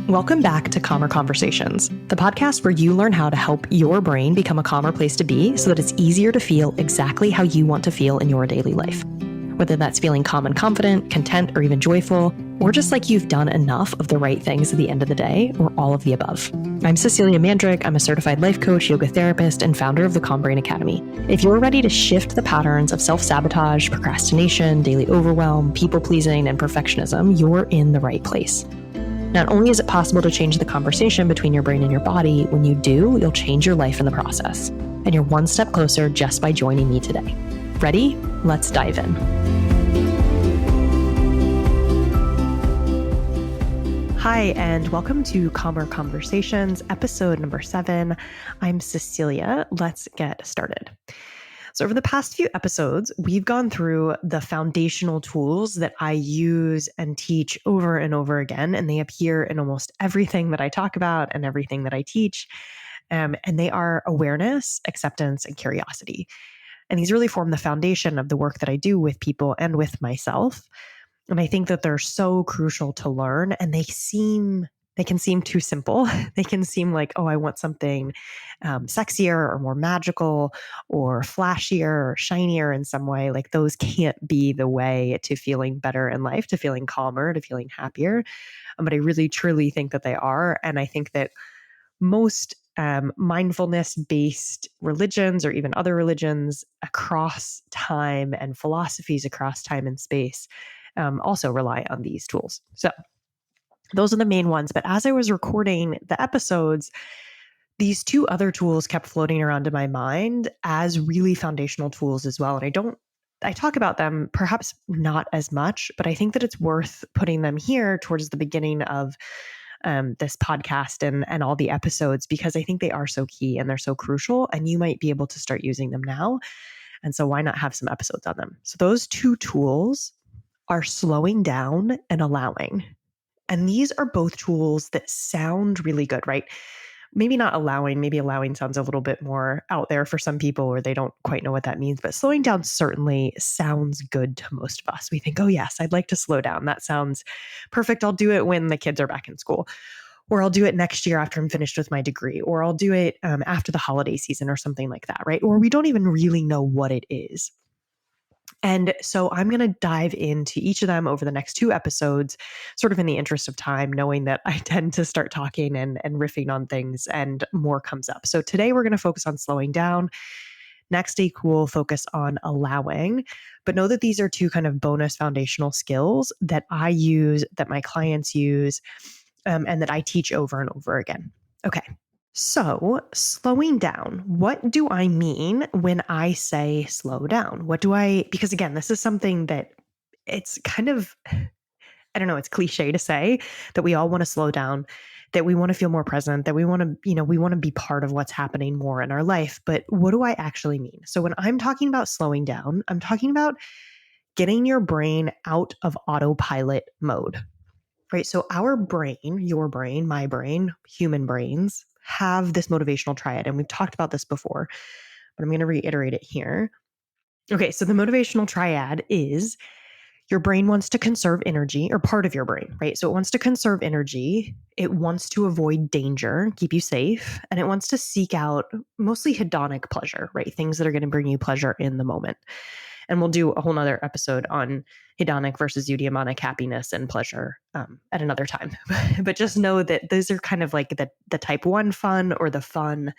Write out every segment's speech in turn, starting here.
Welcome back to Calmer Conversations, the podcast where you learn how to help your brain become a calmer place to be so that it's easier to feel exactly how you want to feel in your daily life. Whether that's feeling calm and confident, content, or even joyful, or just like you've done enough of the right things at the end of the day, or all of the above. I'm Cecilia Mandrick. I'm a certified life coach, yoga therapist, and founder of the Calm Brain Academy. If you're ready to shift the patterns of self-sabotage, procrastination, daily overwhelm, people-pleasing, and perfectionism, you're in the right place. Not only is it possible to change the conversation between your brain and your body, when you do, you'll change your life in the process. And you're one step closer just by joining me today. Ready? Let's dive in. Hi, and welcome to Calmer Conversations, episode number 7. I'm Cecilia. Let's get started. So over the past few episodes, we've gone through the foundational tools that I use and teach over and over again, and they appear in almost everything that I talk about and everything that I teach. And they are awareness, acceptance, and curiosity. And these really form the foundation of the work that I do with people and with myself. And I think that they're so crucial to learn, and they can seem too simple. They can seem like, oh, I want something sexier or more magical or flashier or shinier in some way. Like those can't be the way to feeling better in life, to feeling calmer, to feeling happier. But I really, truly think that they are. And I think that most mindfulness-based religions or even other religions across time and philosophies across time and space also rely on these tools. So those are the main ones. But as I was recording the episodes, these two other tools kept floating around in my mind as really foundational tools as well. And I talk about them perhaps not as much, but I think that it's worth putting them here towards the beginning of this podcast and all the episodes, because I think they are so key and they're so crucial, and you might be able to start using them now. And so why not have some episodes on them? So those two tools are slowing down and allowing. And these are both tools that sound really good, right? Maybe not allowing, maybe allowing sounds a little bit more out there for some people, or they don't quite know what that means. But slowing down certainly sounds good to most of us. We think, oh yes, I'd like to slow down. That sounds perfect. I'll do it when the kids are back in school, or I'll do it next year after I'm finished with my degree, or I'll do it after the holiday season or something like that, right? Or we don't even really know what it is. And so I'm going to dive into each of them over the next 2 episodes, sort of in the interest of time, knowing that I tend to start talking and riffing on things and more comes up. So today we're going to focus on slowing down. Next week, we'll focus on allowing. But know that these are 2 kind of bonus foundational skills that I use, that my clients use, and that I teach over and over again. Okay. So slowing down, what do I mean when I say slow down? Because again, this is something that it's kind of, I don't know, it's cliche to say that we all want to slow down, that we want to feel more present, that we want to, we want to be part of what's happening more in our life. But what do I actually mean? So when I'm talking about slowing down, I'm talking about getting your brain out of autopilot mode, right? So our brain, your brain, my brain, human brains have this motivational triad. And we've talked about this before, but I'm going to reiterate it here. Okay, so the motivational triad is your brain wants to conserve energy, or part of your brain, right? So it wants to conserve energy. It wants to avoid danger, keep you safe, and it wants to seek out mostly hedonic pleasure, right? Things that are going to bring you pleasure in the moment. And we'll do a whole nother episode on hedonic versus eudaimonic happiness and pleasure at another time. But just know that those are kind of like the type 1 fun, or the fun,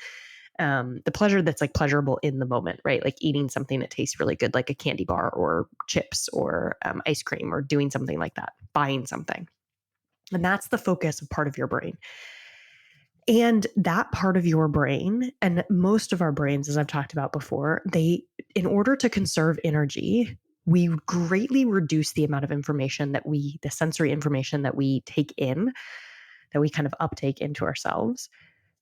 the pleasure that's like pleasurable in the moment, right? Like eating something that tastes really good, like a candy bar or chips or ice cream, or doing something like that, buying something. And that's the focus of part of your brain. And that part of your brain, and most of our brains, as I've talked about before, in order to conserve energy, we greatly reduce the amount of information the sensory information that we take in, that we kind of uptake into ourselves.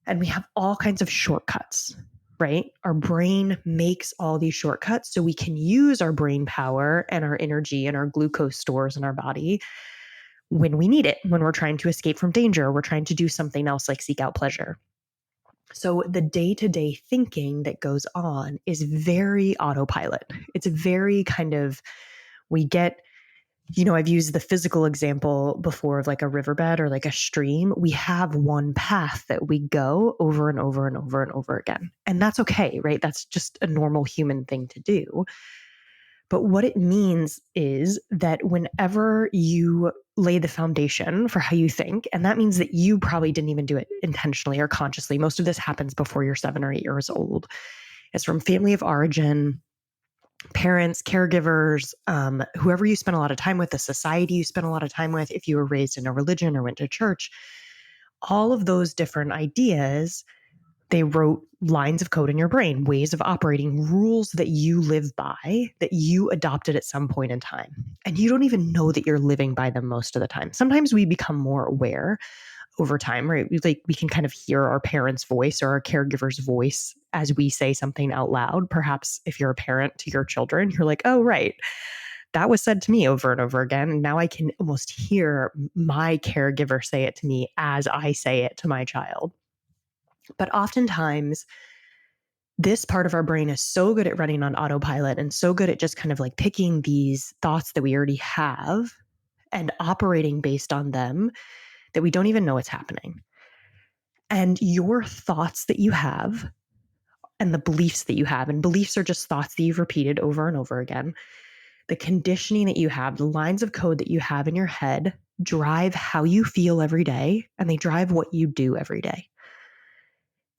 And we have all kinds of shortcuts, right? Our brain makes all these shortcuts so we can use our brain power and our energy and our glucose stores in our body when we need it, when we're trying to escape from danger, we're trying to do something else like seek out pleasure. So the day-to-day thinking that goes on is very autopilot. It's very kind of, we get I've used the physical example before of like a riverbed or like a stream. We have one path that we go over and over and over and over again. And that's okay, right? That's just a normal human thing to do. But what it means is that whenever you lay the foundation for how you think, and that means that you probably didn't even do it intentionally or consciously. Most of this happens before you're 7 or 8 years old. It's from family of origin, parents, caregivers, whoever you spend a lot of time with, the society you spend a lot of time with, if you were raised in a religion or went to church, all of those different ideas, they wrote lines of code in your brain, ways of operating, rules that you live by, that you adopted at some point in time. And you don't even know that you're living by them most of the time. Sometimes we become more aware over time, right? We can kind of hear our parents' voice or our caregiver's voice as we say something out loud. Perhaps if you're a parent to your children, you're like, oh, right, that was said to me over and over again. And now I can almost hear my caregiver say it to me as I say it to my child. But oftentimes, this part of our brain is so good at running on autopilot and so good at just kind of like picking these thoughts that we already have and operating based on them that we don't even know what's happening. And your thoughts that you have and the beliefs that you have, and beliefs are just thoughts that you've repeated over and over again, the conditioning that you have, the lines of code that you have in your head drive how you feel every day, and they drive what you do every day.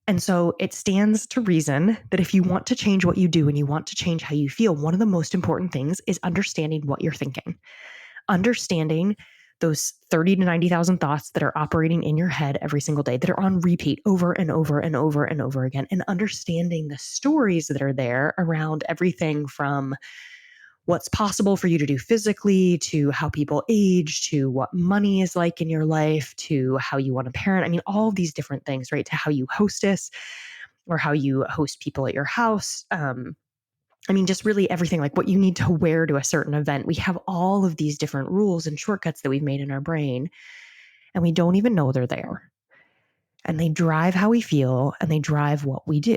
And so it stands to reason that if you want to change what you do and you want to change how you feel, one of the most important things is understanding what you're thinking, understanding those 30 to 90,000 thoughts that are operating in your head every single day, that are on repeat over and over and over and over again, and understanding the stories that are there around everything from what's possible for you to do physically, to how people age, to what money is like in your life, to how you want to parent. I mean, all of these different things, right? To how you hostess or how you host people at your house. I mean, just really everything, like what you need to wear to a certain event. We have all of these different rules and shortcuts that we've made in our brain, and we don't even know they're there. And they drive how we feel and they drive what we do.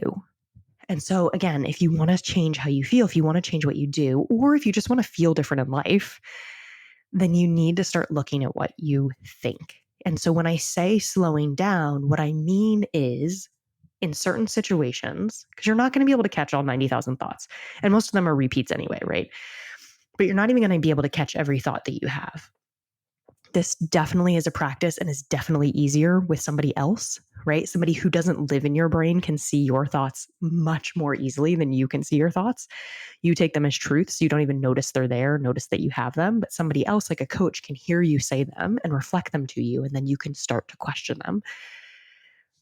And so, again, if you want to change how you feel, if you want to change what you do, or if you just want to feel different in life, then you need to start looking at what you think. And so, when I say slowing down, what I mean is in certain situations, because you're not going to be able to catch all 90,000 thoughts, and most of them are repeats anyway, right? But you're not even going to be able to catch every thought that you have. This definitely is a practice and is definitely easier with somebody else, right? Somebody who doesn't live in your brain can see your thoughts much more easily than you can see your thoughts. You take them as truths. You don't even notice they're there, notice that you have them. But somebody else, like a coach, can hear you say them and reflect them to you, and then you can start to question them.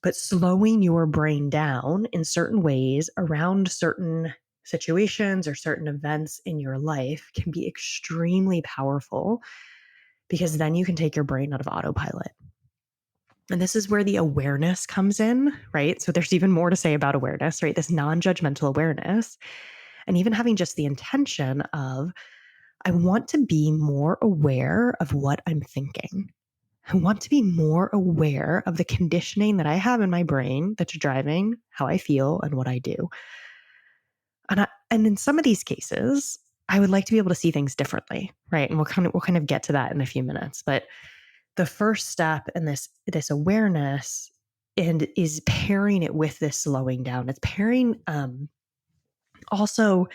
But slowing your brain down in certain ways around certain situations or certain events in your life can be extremely powerful, because then you can take your brain out of autopilot. And this is where the awareness comes in, right? So there's even more to say about awareness, right? This non-judgmental awareness, and even having just the intention of, I want to be more aware of what I'm thinking. I want to be more aware of the conditioning that I have in my brain that's driving how I feel and what I do. And in some of these cases, I would like to be able to see things differently, right? And we'll kind of get to that in a few minutes. But the first step in this awareness and is pairing it with this slowing down. It's pairing also,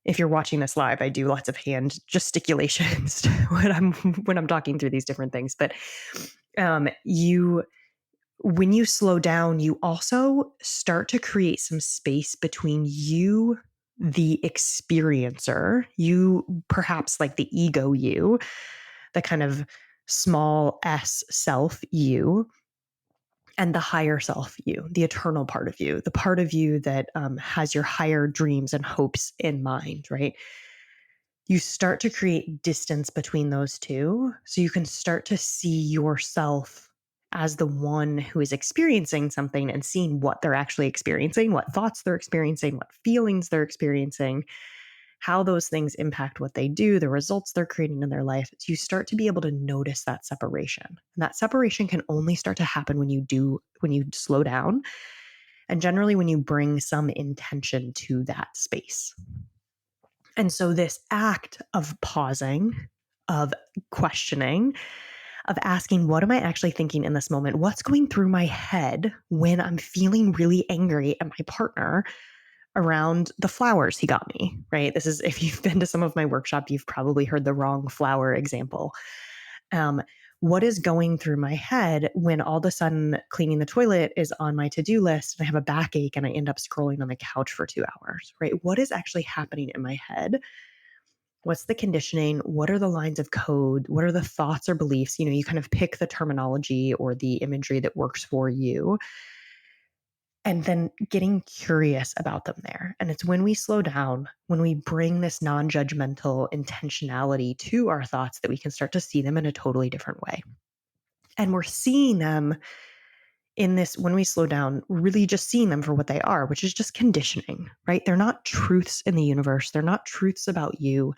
if you're watching this live, I do lots of hand gesticulations when I'm talking through these different things. But when you slow down, you also start to create some space between you, the experiencer, you, perhaps like the ego you, the kind of small s self you, and the higher self you, the eternal part of you, the part of you that has your higher dreams and hopes in mind, right? You start to create distance between those two, so you can start to see yourself as the one who is experiencing something and seeing what they're actually experiencing, what thoughts they're experiencing, what feelings they're experiencing, how those things impact what they do, the results they're creating in their life. So you start to be able to notice that separation. And that separation can only start to happen when you slow down, and generally when you bring some intention to that space. And so this act of pausing, of questioning, of asking, what am I actually thinking in this moment? What's going through my head when I'm feeling really angry at my partner around the flowers he got me, right? This is, if you've been to some of my workshop, you've probably heard the wrong flower example. Um, what is going through my head when all of a sudden cleaning the toilet is on my to-do list and I have a backache and I end up scrolling on the couch for 2 hours, right? What is actually happening in my head? What's the conditioning? What are the lines of code? What are the thoughts or beliefs? You kind of pick the terminology or the imagery that works for you, and then getting curious about them there. And it's when we slow down, when we bring this non-judgmental intentionality to our thoughts, that we can start to see them in a totally different way. And we're seeing them in this, when we slow down, really just seeing them for what they are, which is just conditioning, right? They're not truths in the universe. They're not truths about you.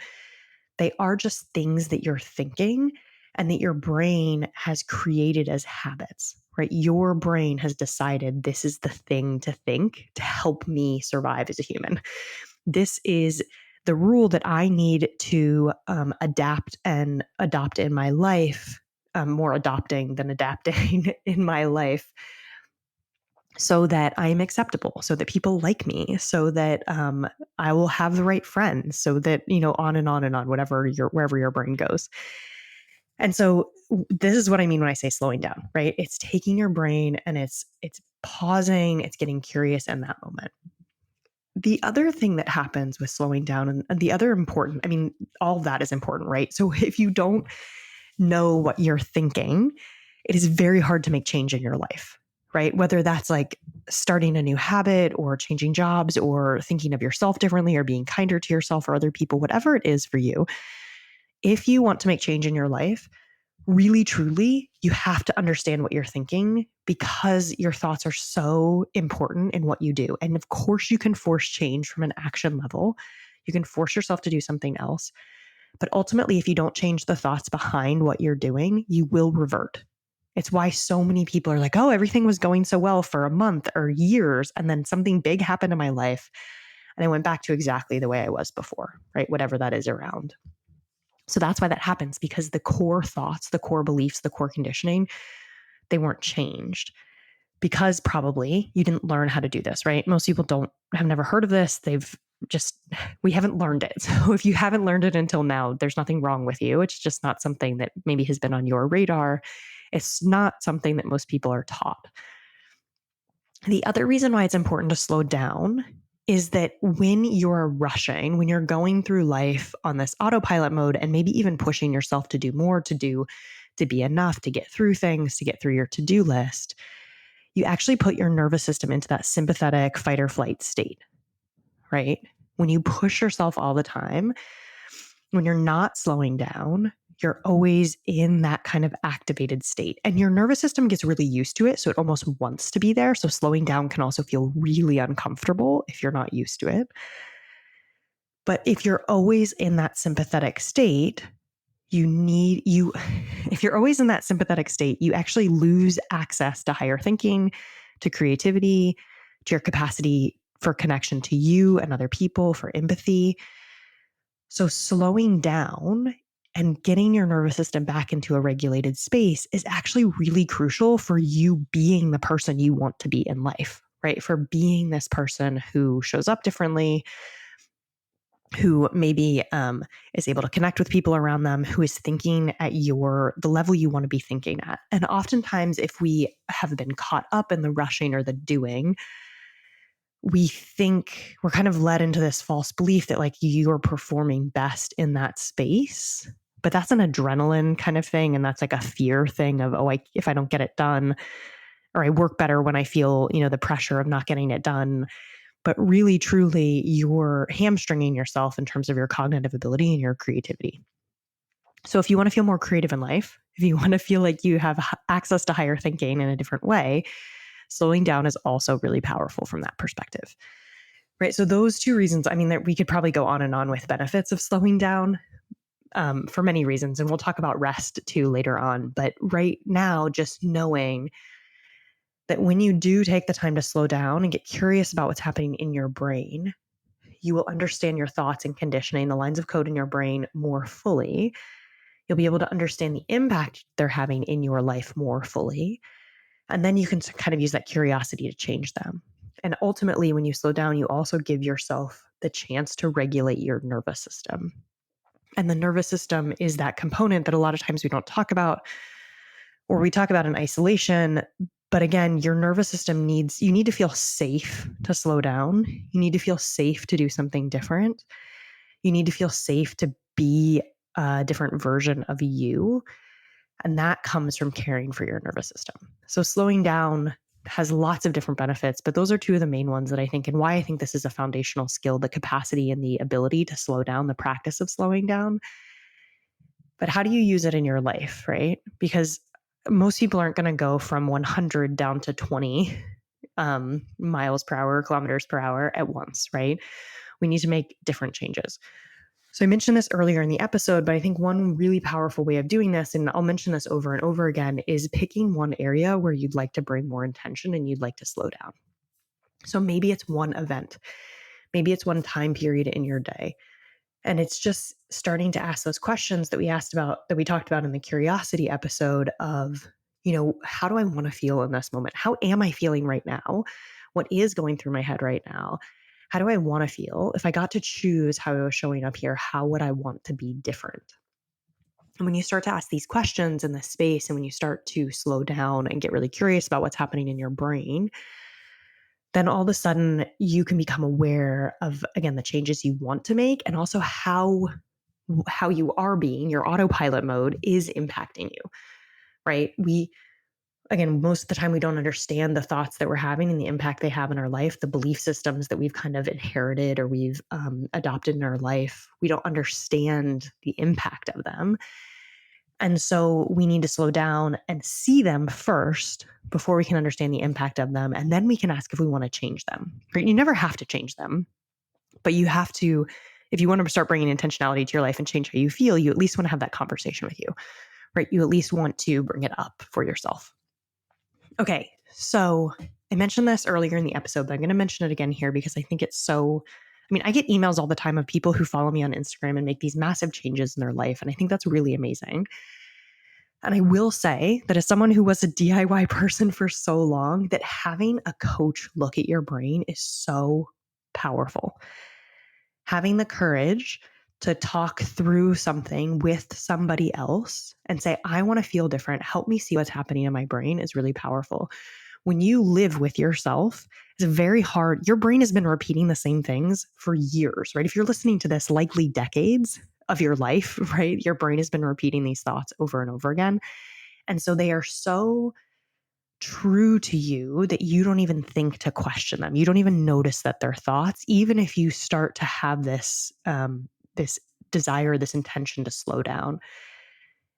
They are just things that you're thinking and that your brain has created as habits, right? Your brain has decided this is the thing to think to help me survive as a human. This is the rule that I need to adapt and adopt in my life, more adopting than adapting in my life, so that I'm acceptable, so that people like me, so that I will have the right friends, so that, on and on and on, wherever your brain goes. And so this is what I mean when I say slowing down, right? It's taking your brain and it's pausing, it's getting curious in that moment. The other thing that happens with slowing down, and the other important, I mean, all of that is important, right? So if you don't know what you're thinking, it is very hard to make change in your life, right? Whether that's like starting a new habit or changing jobs or thinking of yourself differently or being kinder to yourself or other people, whatever it is for you. If you want to make change in your life, really, truly, you have to understand what you're thinking, because your thoughts are so important in what you do. And of course, you can force change from an action level. You can force yourself to do something else. But ultimately, if you don't change the thoughts behind what you're doing, you will revert. It's why so many people are like, oh, everything was going so well for a month or years, and then something big happened in my life, and I went back to exactly the way I was before, right? Whatever that is around. So that's why that happens, because the core thoughts, the core beliefs, the core conditioning, they weren't changed, because probably you didn't learn how to do this, right? Most people have never heard of this. We haven't learned it. So if you haven't learned it until now, there's nothing wrong with you. It's just not something that maybe has been on your radar. It's not something that most people are taught. The other reason why it's important to slow down is that when you're rushing, when you're going through life on this autopilot mode, and maybe even pushing yourself to do more, to be enough, to get through things, to get through your to-do list, you actually put your nervous system into that sympathetic fight or flight state, right? When you push yourself all the time, when you're not slowing down, you're always in that kind of activated state, and your nervous system gets really used to it. So it almost wants to be there. So slowing down can also feel really uncomfortable if you're not used to it. But if you're always in that sympathetic state, if you're always in that sympathetic state, you actually lose access to higher thinking, to creativity, to your capacity for connection to you and other people, for empathy. So slowing down and getting your nervous system back into a regulated space is actually really crucial for you being the person you want to be in life, right? For being this person who shows up differently, who maybe is able to connect with people around them, who is thinking at the level you want to be thinking at. And oftentimes, if we have been caught up in the rushing or the doing, we think we're kind of led into this false belief that like you're performing best in that space. But that's an adrenaline kind of thing. And that's like a fear thing of, if I don't get it done, or I work better when I feel, the pressure of not getting it done. But really, truly, you're hamstringing yourself in terms of your cognitive ability and your creativity. So if you want to feel more creative in life, if you want to feel like you have access to higher thinking in a different way, slowing down is also really powerful from that perspective, right? So those two reasons, I mean, we could probably go on and on with benefits of slowing down for many reasons. And we'll talk about rest too later on. But right now, just knowing that when you do take the time to slow down and get curious about what's happening in your brain, you will understand your thoughts and conditioning, the lines of code in your brain more fully. You'll be able to understand the impact they're having in your life more fully. And then you can kind of use that curiosity to change them. And ultimately, when you slow down, you also give yourself the chance to regulate your nervous system. And the nervous system is that component that a lot of times we don't talk about, or we talk about in isolation. But again, your nervous system you need to feel safe to slow down. You need to feel safe to do something different. You need to feel safe to be a different version of you. And that comes from caring for your nervous system. So slowing down has lots of different benefits, but those are two of the main ones that I think, and why I think this is a foundational skill, the capacity and the ability to slow down, the practice of slowing down. But how do you use it in your life, right? Because most people aren't going to go from 100 down to 20 miles per hour, kilometers per hour at once, right? We need to make different changes. So I mentioned this earlier in the episode, but I think one really powerful way of doing this, and I'll mention this over and over again, is picking one area where you'd like to bring more intention and you'd like to slow down. So maybe it's one event, maybe it's one time period in your day. And it's just starting to ask those questions that we talked about in the curiosity episode of, how do I want to feel in this moment? How am I feeling right now? What is going through my head right now? How do I want to feel? If I got to choose how I was showing up here, how would I want to be different? And when you start to ask these questions in this space, and when you start to slow down and get really curious about what's happening in your brain, then all of a sudden you can become aware of, again, the changes you want to make, and also how you are being, your autopilot mode is impacting you, right? Again, most of the time we don't understand the thoughts that we're having and the impact they have in our life, the belief systems that we've kind of inherited or we've adopted in our life. We don't understand the impact of them. And so we need to slow down and see them first before we can understand the impact of them. And then we can ask if we want to change them. Right? You never have to change them, but you have to, if you want to start bringing intentionality to your life and change how you feel, you at least want to have that conversation with you, right? You at least want to bring it up for yourself. Okay, so I mentioned this earlier in the episode, but I'm going to mention it again here because I think it's so, I get emails all the time of people who follow me on Instagram and make these massive changes in their life. And I think that's really amazing. And I will say that as someone who was a DIY person for so long, that having a coach look at your brain is so powerful. Having the courage to talk through something with somebody else and say, I want to feel different. Help me see what's happening in my brain is really powerful. When you live with yourself, it's very hard. Your brain has been repeating the same things for years, right? If you're listening to this, likely decades of your life, right? Your brain has been repeating these thoughts over and over again. And so they are so true to you that you don't even think to question them. You don't even notice that they're thoughts, even if you start to have this desire, this intention to slow down.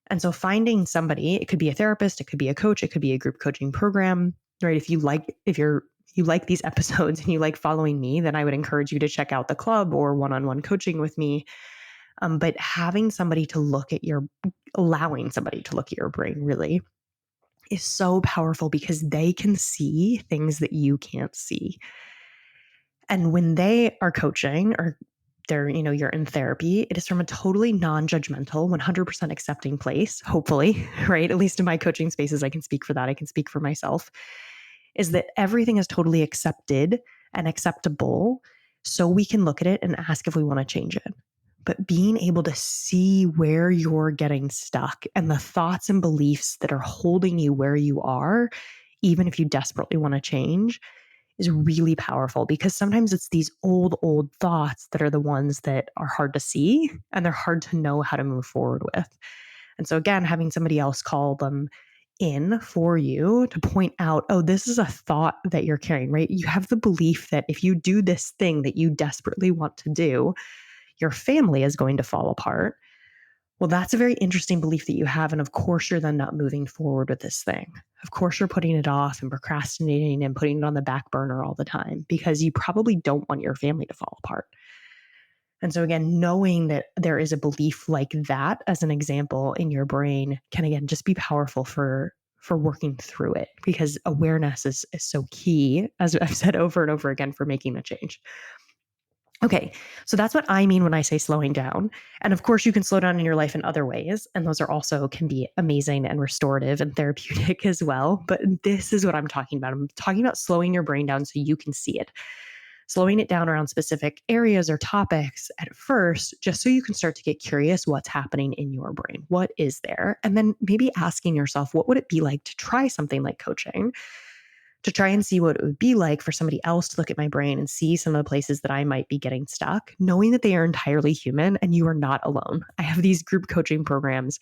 And so finding somebody, it could be a therapist, it could be a coach, it could be a group coaching program, right? If you like these episodes and you like following me, then I would encourage you to check out the club or one-on-one coaching with me. But allowing somebody to look at your brain really is so powerful because they can see things that you can't see. And when they are coaching or you're in therapy, it is from a totally non-judgmental, 100% accepting place, hopefully, right? At least in my coaching spaces, I can speak for that. I can speak for myself, is that everything is totally accepted and acceptable. So we can look at it and ask if we want to change it. But being able to see where you're getting stuck and the thoughts and beliefs that are holding you where you are, even if you desperately want to change, is really powerful because sometimes it's these old thoughts that are the ones that are hard to see and they're hard to know how to move forward with. And so again, having somebody else call them in for you to point out, oh, this is a thought that you're carrying, right? You have the belief that if you do this thing that you desperately want to do, your family is going to fall apart. Well, that's a very interesting belief that you have. And of course, you're then not moving forward with this thing. Of course, you're putting it off and procrastinating and putting it on the back burner all the time because you probably don't want your family to fall apart. And so again, knowing that there is a belief like that as an example in your brain can again just be powerful for working through it because awareness is so key, as I've said over and over again, for making a change. Okay, so that's what I mean when I say slowing down. And of course, you can slow down in your life in other ways. And those are also can be amazing and restorative and therapeutic as well. But this is what I'm talking about. I'm talking about slowing your brain down so you can see it. Slowing it down around specific areas or topics at first, just so you can start to get curious what's happening in your brain. What is there? And then maybe asking yourself, what would it be like to try something like coaching? To try and see what it would be like for somebody else to look at my brain and see some of the places that I might be getting stuck, knowing that they are entirely human and you are not alone. I have these group coaching programs,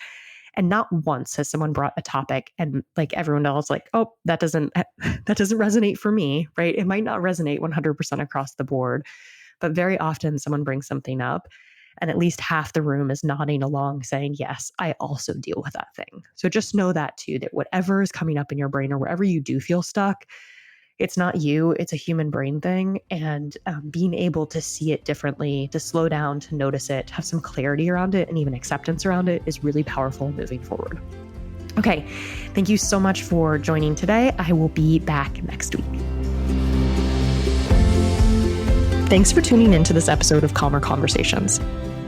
and not once has someone brought a topic and like everyone else, like, oh, that doesn't resonate for me, right? It might not resonate 100% across the board, but very often someone brings something up and at least half the room is nodding along saying, yes, I also deal with that thing. So just know that too, that whatever is coming up in your brain or wherever you do feel stuck, it's not you, it's a human brain thing. And being able to see it differently, to slow down, to notice it, to have some clarity around it and even acceptance around it is really powerful moving forward. Okay, thank you so much for joining today. I will be back next week. Thanks for tuning into this episode of Calmer Conversations.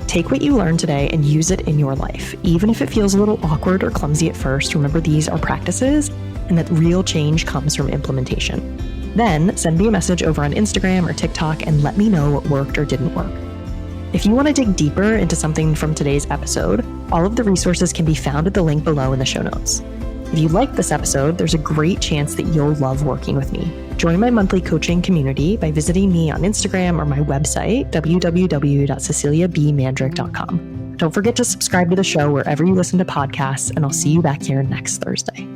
Take what you learned today and use it in your life. Even if it feels a little awkward or clumsy at first, remember these are practices and that real change comes from implementation. Then send me a message over on Instagram or TikTok and let me know what worked or didn't work. If you want to dig deeper into something from today's episode, all of the resources can be found at the link below in the show notes. If you like this episode, there's a great chance that you'll love working with me. Join my monthly coaching community by visiting me on Instagram or my website, www.ceciliabmandrick.com. Don't forget to subscribe to the show wherever you listen to podcasts, and I'll see you back here next Thursday.